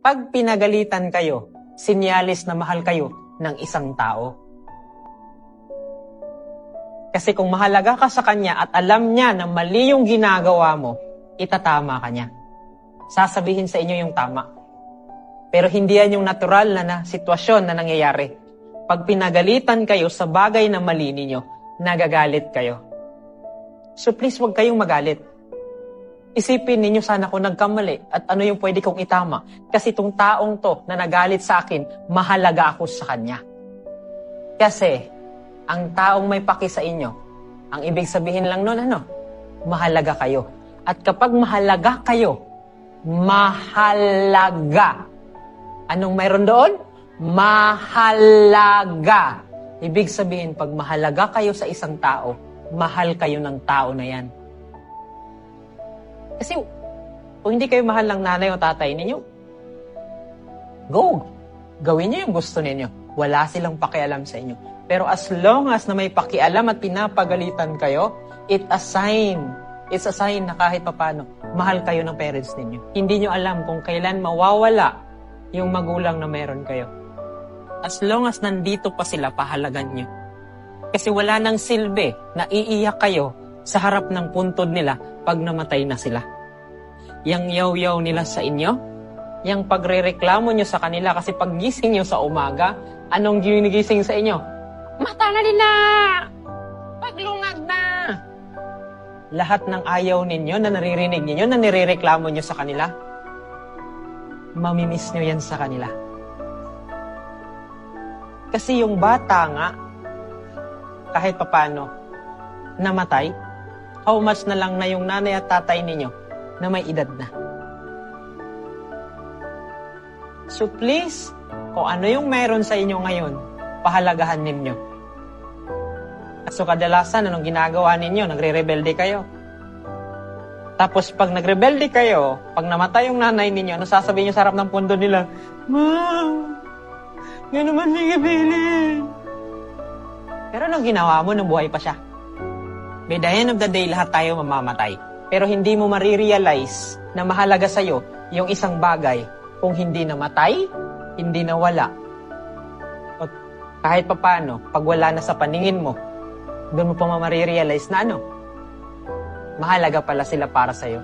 Pag pinagalitan kayo, sinyalis na mahal kayo ng isang tao. Kasi kung mahalaga ka sa kanya at alam niya na mali yung ginagawa mo, itatama ka niya. Sasabihin sa inyo yung tama. Pero hindi yan yung natural na sitwasyon na nangyayari. Pag pinagalitan kayo sa bagay na mali ninyo, nagagalit kayo. So please, huwag kayong magalit. Isipin ninyo, sana ko nagkamali at ano yung pwede kong itama. Kasi itong taong to na nagalit sa akin, mahalaga ako sa kanya. Kasi ang taong may paki sa inyo, ang ibig sabihin lang nun, mahalaga kayo. At kapag mahalaga kayo, mahalaga. Anong mayroon doon? Mahalaga. Ibig sabihin, pag mahalaga kayo sa isang tao, mahal kayo ng tao na yan. Kasi kung hindi kayo mahal ng nanay o tatay ninyo, go. Gawin niyo yung gusto ninyo. Wala silang pakialam sa inyo. Pero as long as na may pakialam at pinapagalitan kayo, it's a sign na kahit papano, mahal kayo ng parents ninyo. Hindi nyo alam kung kailan mawawala yung magulang na meron kayo. As long as nandito pa sila, pahalagan nyo. Kasi wala nang silbi na iiyak kayo sa harap ng puntod nila pag namatay na sila. Yang yaw-yaw nila sa inyo, yang pagrereklamo nyo sa kanila kasi pag gising nyo sa umaga, anong ginigising sa inyo? Mata na nila! Paglungag na! Lahat ng ayaw ninyo na naririnig ninyo, na nirereklamo nyo sa kanila, mamimiss nyo yan sa kanila. Kasi yung bata nga, kahit papano, namatay, how much na lang na yung nanay at tatay ninyo na may edad na. So please, kung ano yung meron sa inyo ngayon, pahalagahan ninyo. So kadalasan, anong ginagawa ninyo? Nagre-rebelde kayo. Tapos pag nagrebelde kayo, pag namatay yung nanay ninyo, ano sasabihin nyo sa harap ng pundo nila? Ma, nga naman sige bilin. Pero anong ginawa mo nung buhay pa siya? By the end of the day, lahat tayo mamamatay. Pero hindi mo marirealize na mahalaga sa'yo yung isang bagay kung hindi namatay, hindi nawala. O kahit papano, pag wala na sa paningin mo, doon mo pa marirealize na mahalaga pala sila para sa'yo.